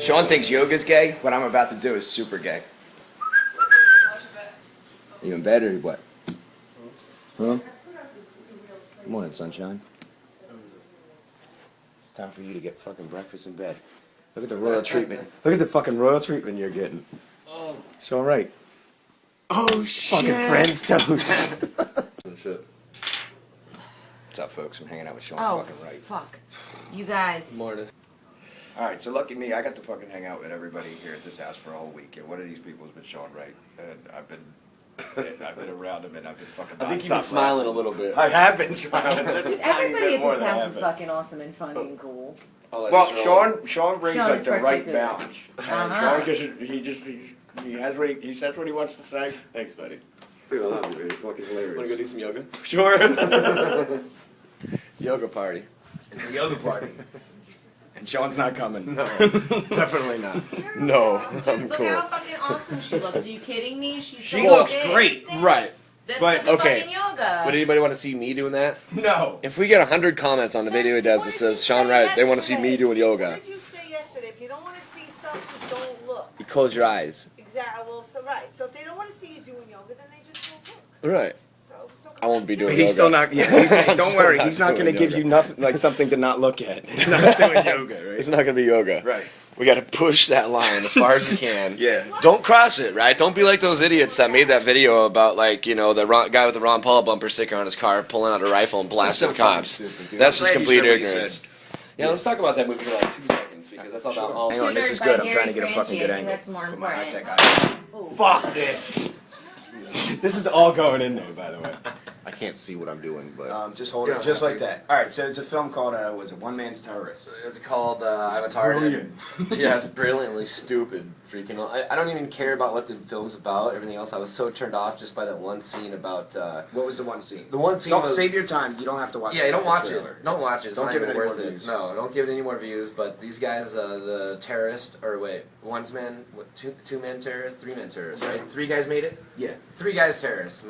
Sean thinks yoga's gay. What I'm about to do is super gay. Even better, what? Huh? Come on, sunshine. It's time for you to get fucking breakfast in bed. Look at the royal treatment. Look at the fucking royal treatment you're getting. Oh. Sean Wright. Oh shit. Fucking Friends toast. Shit. What's up, folks? I'm hanging out with Sean fucking Wright. Fuck. You guys. Morning. Alright, so lucky me, I got to fucking hang out with everybody here at this house for a whole week. And one of these people has been Sean Wright. And I've been around him and I've been fucking I think you've been smiling a little bit. I have been smiling. Just a tiny Everybody bit at more this than I house have is been. fucking awesome and funny and cool. Well, Sean brings Sean like is the right particular. balance. And Sean he says what he wants to say. Thanks, buddy. Dude, I love you. It's fucking hilarious. Want to go do some yoga? Sure. Yoga party. It's a yoga party. And Sean's not coming. No. Definitely not. No, Look I'm cool. how fucking awesome she looks. Are you kidding me? She looks great. Right. That's but- fucking yoga. Would anybody want to see me doing that? No. If we get 100 comments on the video he does that says, Sean Wright, they want to see me doing yoga. What did you say yesterday? If you don't want to see something, don't look. You close your eyes. Exactly. Well, so right. So if they don't want to see you doing yoga, then they just don't look. Right. So I won't be doing He's yoga. still not. Yeah, don't worry. not He's not going to doing give yoga. you nothing like something to not look at. He's not doing yoga, right? It's not going to be yoga. Right. We got to push that line as far as we can. Yeah. Don't cross it, right? Don't be like those idiots that made that video about, like, you know, the guy with the Ron Paul bumper sticker on his car pulling out a rifle and blasting cops. Stupid, dude. That's I'm just glad you complete said what you ignorance. said. Yeah, let's talk about that movie for like 2 seconds because that's all about all. Hang on, this is good. I'm trying to get a fucking good angle. That's more With my important. high-tech eye. Ooh. Fuck this. This is all going in there, by the way. I can't see what I'm doing, but Just hold it, just like that. All right, so it's a film called, was it One Man's Terrorist? it's called I'm a Target. Brilliant. Yeah, it's brilliantly stupid. Freaking! I don't even care about what the film's about. Everything else, I was so turned off just by that one scene about. What was the one scene? The one scene Don't was. save your time. You don't have to watch. Yeah, the don't fucking watch trailer. it. Don't watch it. It's Don't not give even it any worth more it. views. No, don't give it any more views. But these guys, the terrorist, or wait, two men terrorist, 3 men terrorist, right? 3 guys made it. Yeah. 3 guys terrorists,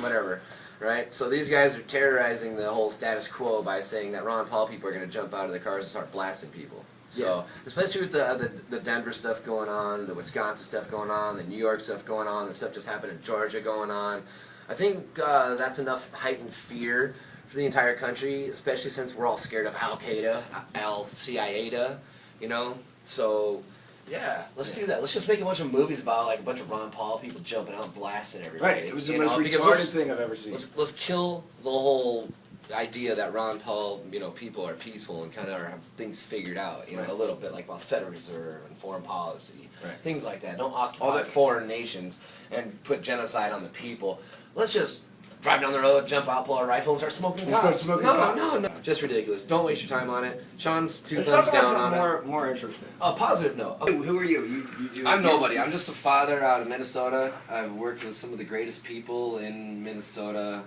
whatever. Right? So these guys are terrorizing the whole status quo by saying that Ron Paul people are going to jump out of their cars and start blasting people. So, especially with the Denver stuff going on, the Wisconsin stuff going on, the New York stuff going on, the stuff just happened in Georgia going on, I think that's enough heightened fear for the entire country, especially since we're all scared of Al-Qaeda, Al-CIA, you know? So, yeah, let's do that. Let's just make a bunch of movies about like a bunch of Ron Paul people jumping out and blasting everybody. Right. It was the you most know? Because retarded thing I've ever seen. Let's kill the whole idea that Ron Paul, you know, people are peaceful and kind of have things figured out, you know, Right. a little bit like about the Federal Reserve and foreign policy, Right. things like that. Don't occupy All that- foreign nations and put genocide on the people. Let's just drive down the road, jump out, pull our rifle, and start smoking And start cops. smoking no, cops. no, just ridiculous. Don't waste your time on it. Sean's 2 Let's thumbs talk about down on something it. more interesting. Oh, positive note. Who are you? You do. I'm nobody. I'm just a father out of Minnesota. I've worked with some of the greatest people in Minnesota,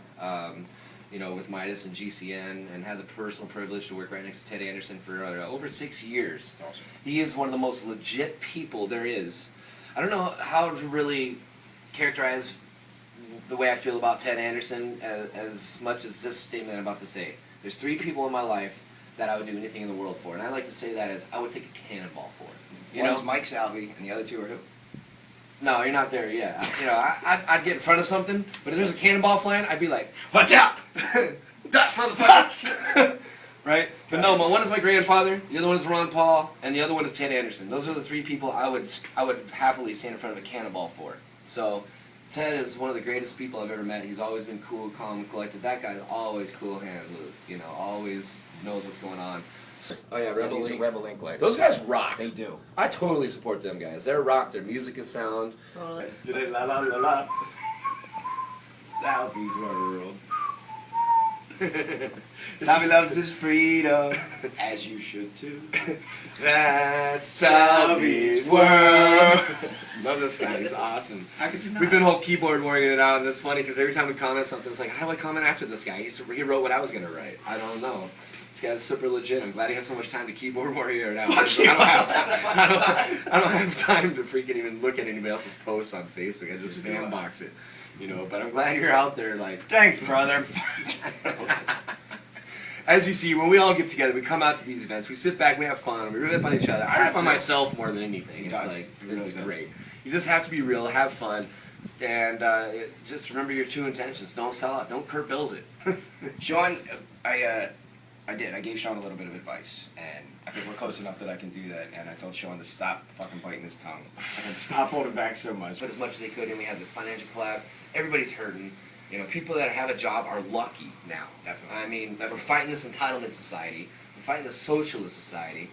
you know, with Midas and GCN, and had the personal privilege to work right next to Ted Anderson for over 6 years. That's awesome. He is one of the most legit people there is. I don't know how to really characterize the way I feel about Ted Anderson as much as this statement I'm about to say. There's 3 people in my life that I would do anything in the world for, and I like to say that as I would take a cannonball for. You One's know? Mike Salvi, and the other 2 are who? No, you're not there yet. You know, I'd get in front of something, but if there's a cannonball flying, I'd be like, "Watch out, duck, motherfucker!" Right? But no, one is my grandfather, the other one is Ron Paul, and the other one is Ted Anderson. Those are the 3 people I would happily stand in front of a cannonball for. So, Ted is one of the greatest people I've ever met. He's always been cool, calm, collected. That guy's always cool handed, you know, always knows what's going on. Oh yeah, Rebel He's a Link. Rebel Link like. Those guys rock. They do. I totally support them guys. They're rock. Their music is sound. Totally. La la la la. Salvi's world. Salvi loves his freedom, as you should too. That's Salvi's world. Love this guy. He's awesome. How could you not? We've been whole keyboard warring it out, and it's funny because every time we comment something, it's like, how do I comment after this guy? He wrote what I was gonna write. I don't know. This guy's super legit. I'm glad he has so much time to keyboard warrior it out. I don't have time to freaking even look at anybody else's posts on Facebook. I just fan box it, you know. But I'm glad you're out there, like. Thanks, brother. as you see, when we all get together, we come out to these events, we sit back, we have fun, we rip on each other. I rip on myself more than anything. It's like, it's great. You just have to be real, have fun, and just remember your true intentions. Don't sell out. Don't Kurt Bills it. Sean, I did. I gave Sean a little bit of advice, and I think we're close enough that I can do that. And I told Sean to stop fucking biting his tongue and stop holding back so much. Put as much as they could in. We had this financial collapse. Everybody's hurting. You know, people that have a job are lucky now. Definitely. I mean, we're fighting this entitlement society. We're fighting this socialist society,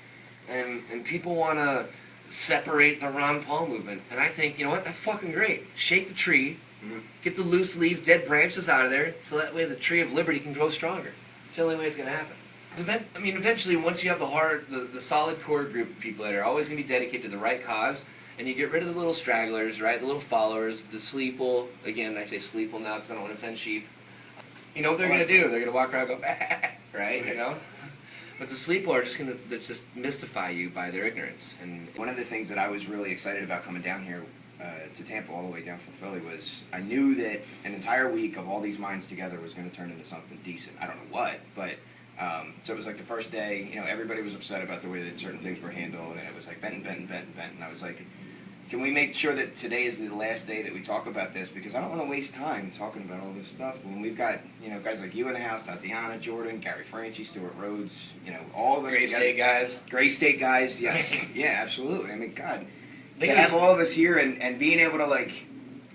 and people want to separate the Ron Paul movement. And I think, you know what? That's fucking great. Shake the tree, get the loose leaves, dead branches out of there, so that way the tree of liberty can grow stronger. It's the only way it's going to happen. I mean, eventually, once you have the solid core group of people that are always going to be dedicated to the right cause, and you get rid of the little stragglers, right, the little followers, the sleeple. Again, I say sleeple now because I don't want to offend sheep. You know what they're going to do? They're going to walk around and go, right, you know? But the sleeple are just going to just mystify you by their ignorance. And one of the things that I was really excited about coming down here to Tampa all the way down from Philly was I knew that an entire week of all these minds together was going to turn into something decent. I don't know what, but so it was like the first day, you know, everybody was upset about the way that certain things were handled, and it was like vent, and I was like, can we make sure that today is the last day that we talk about this? Because I don't want to waste time talking about all this stuff when we've got, you know, guys like you in the house, Tatiana, Jordan, Gary Franchi, Stuart Rhodes, you know, all of us. Gray State guys. Gray State guys, yes. Yeah, absolutely. I mean, God, to have all of us here and being able to, like,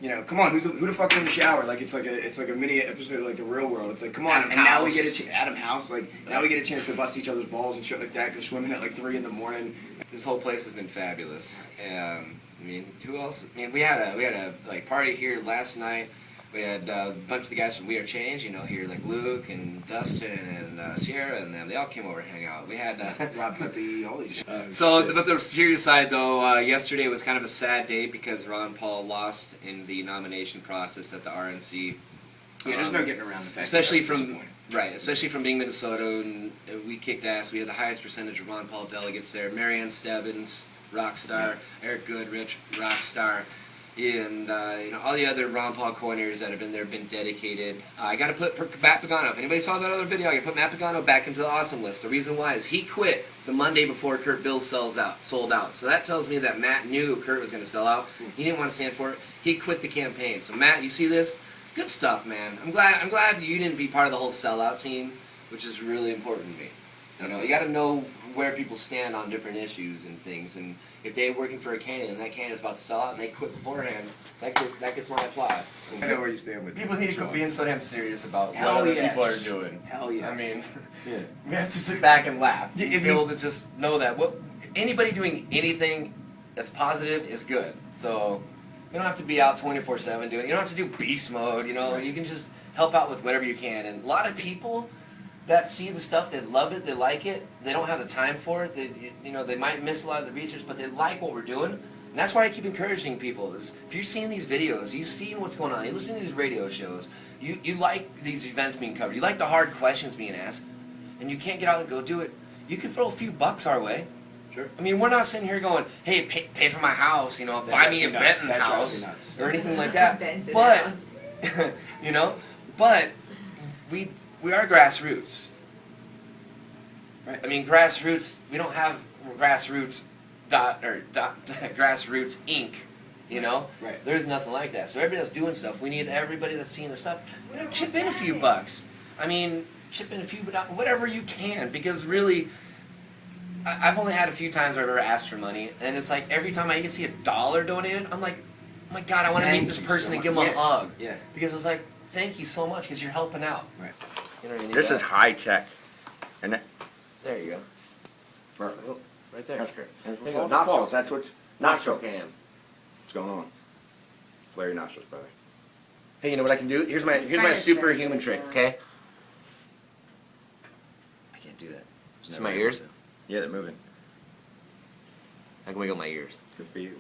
you know, come on, who the fuck's in the shower? Like, it's like a mini episode of, like, The Real World. It's like, come on, now we get Adam House, like, now we get a chance to bust each other's balls and shit like that, go swimming at, like, 3 in the morning. This whole place has been fabulous. I mean, who else? I mean, we had a like party here last night. We had a bunch of the guys from We Are Change, you know, here, like Luke and Dustin and Sierra, and them. They all came over to hang out. We had Rob Pepe, all these. but the serious side, though, yesterday was kind of a sad day because Ron Paul lost in the nomination process at the RNC. Yeah, there's no getting around the fact. Especially from especially from being Minnesota, and we kicked ass. We had the highest percentage of Ron Paul delegates there. Marianne Stebbins, rock star. Eric Goodrich, rock star. And you know, all the other Ron Paul coordinators that have been there have been dedicated. I got to put Matt Pagano. If anybody saw that other video, I got to put Matt Pagano back into the awesome list. The reason why is he quit the Monday before Kurt Bill sold out. So that tells me that Matt knew Kurt was going to sell out. He didn't want to stand for it. He quit the campaign. So Matt, you see this? Good stuff, man. I'm glad you didn't be part of the whole sellout team, which is really important to me. You know, you got to know where people stand on different issues and things, and if they're working for a candidate and that candidate's about to sell out and they quit beforehand, that gets my applaud. I know where you stand with People need to quit being so damn serious about Hell what other yes. people are doing. Hell yeah. I mean, Yeah. we have to sit back and laugh. Yeah, Be able to just know that anybody doing anything that's positive is good. So you don't have to be out 24/7 doing it. You don't have to do beast mode. You know, you can just help out with whatever you can. And a lot of people that see the stuff, they love it, they like it, they don't have the time for it, they might miss a lot of the research, but they like what we're doing. And that's why I keep encouraging people is if you're seeing these videos, you're seeing what's going on, you're listening to these radio shows, you like these events being covered, you like the hard questions being asked, and you can't get out and go do it, you can throw a few bucks our way. Sure. I mean, we're not sitting here going, hey, pay for my house, you know, buy me a Benton house, or anything like that. But, you know, but we are grassroots. Right. I mean, grassroots. We don't have grassroots grassroots Inc. You know, Right. There's nothing like that. So everybody that's doing stuff, we need everybody that's seeing the stuff. Chip in a few bucks. I mean, chip in a few, whatever you can, because really, I've only had a few times where I've ever asked for money, and it's like every time I even see $1 donated, I'm like, oh my God, I want to meet this person and give them a hug. Yeah. Because it's like, thank you so much, because you're helping out. Right. You know what I mean? This is high tech. And that, There you go. perfect. Oh, right there. That's good. And There you go. for Nostril. falls, that's what's Nostril cam. what's going on. Flare your nostrils, brother. Hey, you know what I can do? Here's my superhuman trick, okay? I can't do that. See my ears? Yeah, they're moving. I can wiggle my ears. Good for you, man.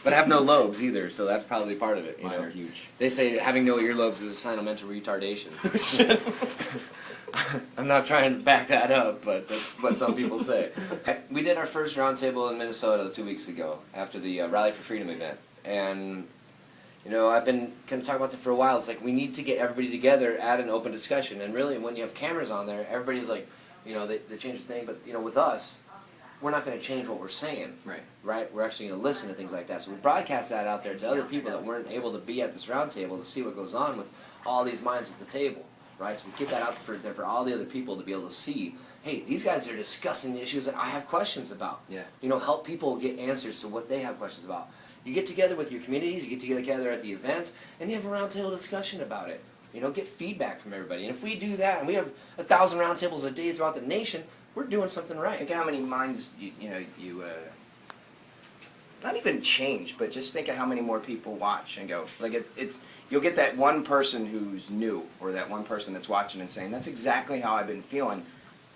But I have no lobes either, so that's probably part of it. You Mine know? are huge. They say having no earlobes is a sign of mental retardation. I'm not trying to back that up, but that's what some people say. We did our first roundtable in Minnesota 2 weeks ago after the Rally for Freedom event, and You know, I've been kind of talking about that for a while. It's like we need to get everybody together at an open discussion. And really, when you have cameras on there, everybody's like, you know, they change the thing. But, you know, with us, we're not going to change what we're saying. Right? We're actually going to listen to things like that. So we broadcast that out there to other people that weren't able to be at this round table to see what goes on with all these minds at the table. Right? So we get that out for all the other people to be able to see, hey, these guys are discussing the issues that I have questions about. Yeah. You know, help people get answers to what they have questions about. You get together with your communities, you get together at the events, and you have a roundtable discussion about it. You know, get feedback from everybody. And if we do that, and we have 1,000 roundtables a day throughout the nation, we're doing something right. Think of how many minds you not even change, but just think of how many more people watch and go. Like it's you'll get that one person who's new, or that one person that's watching and saying, "That's exactly how I've been feeling."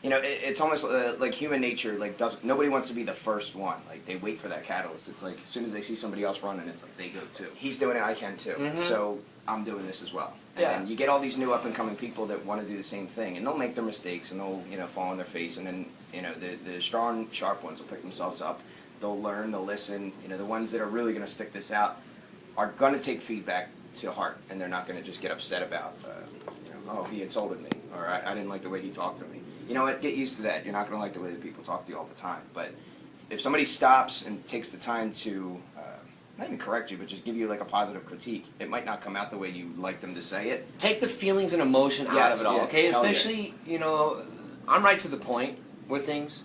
You know, it's almost like human nature. Like nobody wants to be the first one. Like they wait for that catalyst. It's like as soon as they see somebody else running, it's like they go too. He's doing it, I can too. Mhm. So I'm doing this as well. Yeah. And you get all these new up and coming people that want to do the same thing, and they'll make their mistakes and they'll fall on their face, and then the strong, sharp ones will pick themselves up. They'll learn, they'll listen. You know, the ones that are really going to stick this out are going to take feedback to heart, and they're not going to just get upset about, oh, he insulted me, or I didn't like the way he talked to me. You know what? Get used to that. You're not going to like the way that people talk to you all the time. But if somebody stops and takes the time to, not even correct you, but just give you like a positive critique, it might not come out the way you like them to say it. Take the feelings and emotion out of it all, Yeah, okay? hell yeah. Especially, you know, I'm right to the point with things.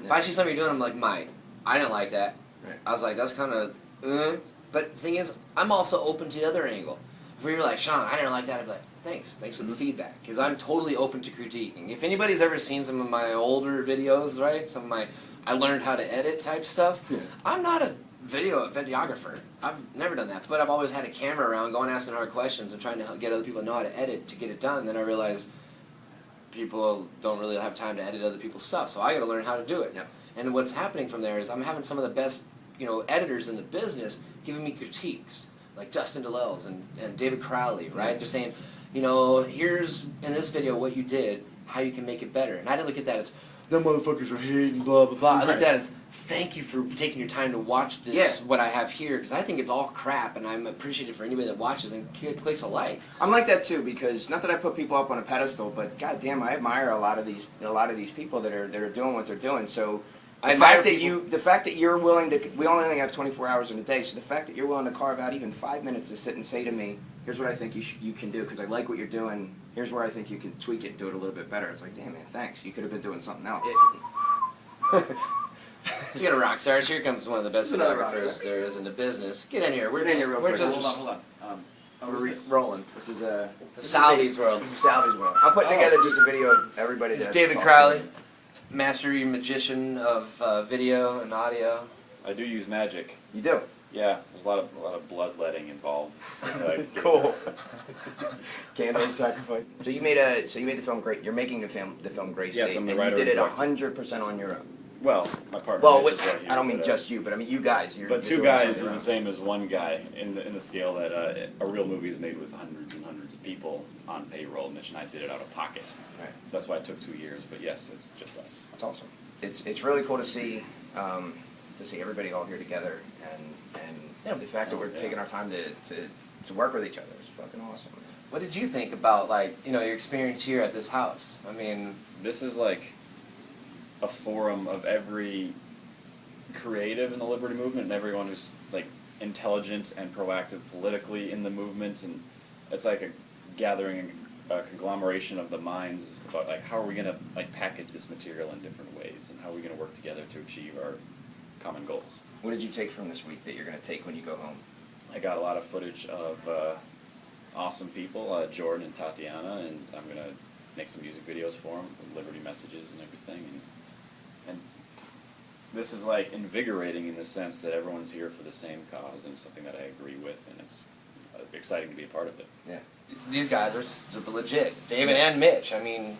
If I see something you're doing, I'm like, Mike, I didn't like that. Right. I was like, that's kind of, But the thing is, I'm also open to the other angle. If you're like, Sean, I didn't like that, I'd be like, thanks for the feedback. Because I'm totally open to critiquing. If anybody's ever seen some of my older videos, right, some of my, I learned how to edit type stuff, Yeah. I'm not a videographer. I've never done that. But I've always had a camera around, going asking hard questions and trying to get other people to know how to edit to get it done. And then I realized people don't really have time to edit other people's stuff. So I got to learn how to do it. Yeah. And what's happening from there is I'm having some of the best, editors in the business giving me critiques, like Dustin DeLells and David CROWLEY, right? They're saying, here's, in this video, what you did, how you can make it better. And I didn't look at that as, them motherfuckers are hating, blah, blah, blah. I looked at that as, thank you for taking your time to watch this, what I have here, because I think it's all crap, and I'm appreciative for anybody that watches and clicks a like. I'm like that too, because not that I put people up on a pedestal, but goddamn, I admire a lot of these people that are doing what they're doing. So the fact that you're willing to, we only have 24 hours in a day, so the fact that you're willing to carve out even 5 minutes to sit and say to me, here's what I think you can do, because I like what you're doing. Here's where I think you can tweak it and do it a little bit better. It's like, damn man, thanks. You could have been doing something else. You got a rock stars. Here comes one of the best Another photographers rock star. there is in the business. Get in here. We're Get in here real quick. just Hold on. we're rolling. This is The Salvi's world. This is Salvi's world. I'm putting together just a video of everybody. It's that David talks CROWLEY, to me. master magician of video and audio. I do use magic. You do. Yeah, there's a lot of bloodletting involved. Cool. Candles sacrifice. So you made the film great. You're making the film Grace Yes, State, I'm the and you writer did it and director. 100% on your own. Well, my partner. Well, Mitch is right here, I don't mean but, just you, but I mean you guys. But two guys is the same as one guy in the scale that a real movie is made with hundreds and hundreds of people on payroll. Mitch and I did it out of pocket. Right. That's why it took 2 years. But yes, it's just us. That's awesome. It's really cool to see everybody all here together, and the fact that we're taking our time to work with each other is fucking awesome. What did you think about your experience here at this house? I mean, This is like a forum of every creative in the liberty movement and everyone who's like intelligent and proactive politically in the movement, and it's like a gathering, a conglomeration of the minds about like how are we gonna like package this material in different ways, and how are we gonna work together to achieve our common goals. What did you take from this week that you're going to take when you go home? I got a lot of footage of awesome people, Jordan and Tatiana, and I'm gonna make some music videos for them with liberty messages and everything, and this is like invigorating in the sense that everyone's here for the same cause, and it's something that I agree with, and it's exciting to be a part of it. Yeah. these guys are super legit. David and Mitch. I mean,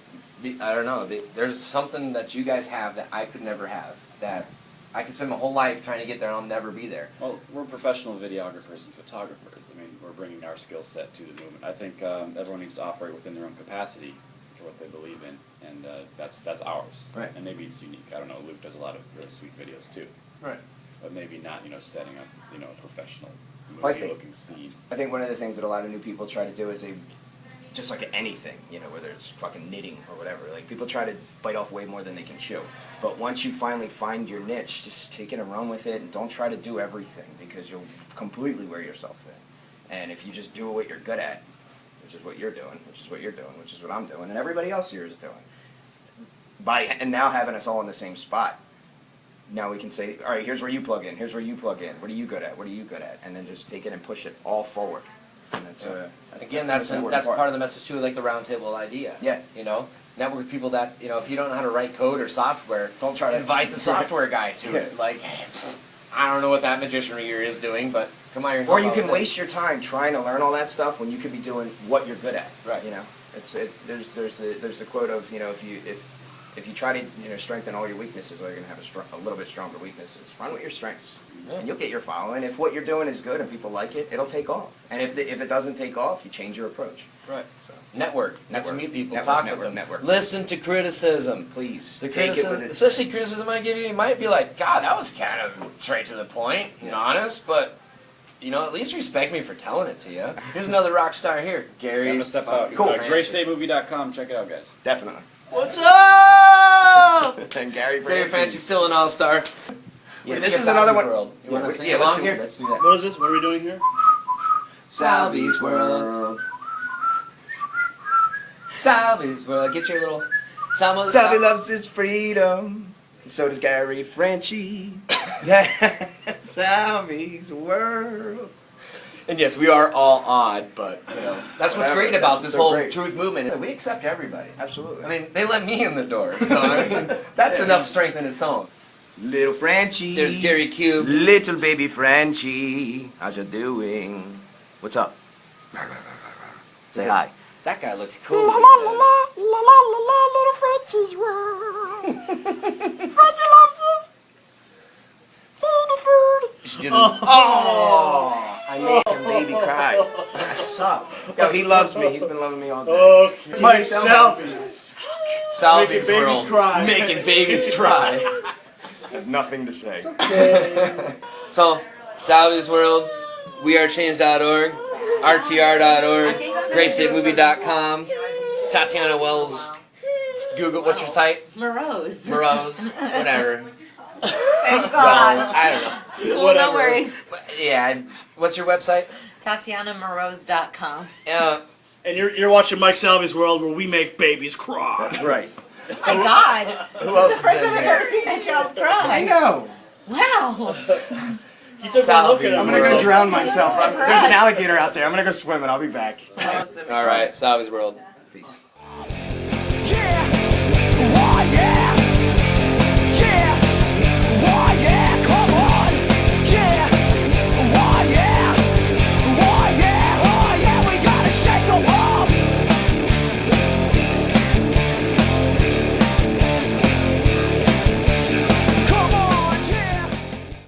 I don't know. There's something that you guys have that I could never have. That I could spend my whole life trying to get there and I'll never be there. Well, we're professional videographers and photographers. I mean, we're bringing our skill set to the movement. I think everyone needs to operate within their own capacity for what they believe in, and that's ours. Right. And maybe it's unique. I don't know. Luke does a lot of really sweet videos too. Right. But maybe not, setting up, a professional I goofy think- looking seed. I think one of the things that a lot of new people try to do is they, just like anything, you know, whether it's fucking knitting or whatever, like people try to bite off way more than they can chew. But once you finally find your niche, just take it and run with it, and don't try to do everything because you'll completely wear yourself thin. And if you just do what you're good at, which is what you're doing, which is what you're doing, which is what I'm doing, and everybody else here is doing, and now having us all in the same spot, now we can say, all right, here's where you plug in, here's where you plug in, what are you good at, what are you good at, and then just take it and push it all forward. And that's, I think Again, the that's important part of the message too, like the roundtable idea. Yeah. You know, network with people that, you know, if you don't know how to write code or software, Don't try to invite the software guy to it. Like, I don't know what that magician here is doing, but come on here and Or help you out can with waste your time trying to learn all that stuff when you could be doing what you're good at. Right. You know, there's the quote of, you know, if you try to, you know, strengthen all your weaknesses, well, you're gonna have a little bit stronger weaknesses. Run with your strengths, and you'll get your following. If what you're doing is good and people like it, it'll take off. And if it doesn't take off, you change your approach. it. Right. So Network. Get to Network. meet people. Network, Talk network, with them. network. Listen to criticism. please The take it criticism, with it. especially criticism I give you, you might be like, God, that was kind of straight to the point and honest, but you know, at least respect me for telling it to you. Here's another rock star here, Gary. I'm gonna step out. Cool. GrayStateMovie.com. Check it out, guys. Definitely. What's up? And Gary Gary Francis. Franci's still an all-star. Yeah, This this is is another Salvi's one. World. You want to sing Yeah, along here? let's do that. What is this? What are we doing here? Salvi's World. Salvi's World. Get your little. Salvi loves his freedom. So does Gary Franchi. Yeah, Salvi's world. And yes, we are all odd, but you know, that's what's Whatever, great about that's this so whole great. truth movement. We accept everybody. Absolutely. I mean, they let me in the door, so I mean, that's enough strength in its own. Little Franchi. There's Gary Cube. Little baby Franchi. How's you doing? What's up? Say hi. That guy looks cool. La he la says. la la la la la, little Franchi's world. Franchi loves this baby food. You should do the- Oh, I made him baby cry. I suck. Yo, he loves me. He's been loving me all day. Okay. Mike Salvi. Salvi's Making babies World. cry. Making babies cry. I have nothing to say. So, Salvi's World, wearechange.org, rtr.org, GrayStateMovie.com, Tatiana Wells, Google, what's your site? Morose. Morose, whatever. Thanks a Well, lot. I don't know. Cool, Whatever. no worries. Yeah, what's your website? TatianaMorose.com. And you're watching Mike Salvi's World, where we make babies cry. That's right. My God. Who else It's the first is in time I've here? ever seen that child I cry. know. Wow. He took Salvi. a look at him. I'm gonna go World. drown myself. There's an alligator out there. I'm gonna go swim and I'll be back. All right, Salvi's World. Peace. Yeah,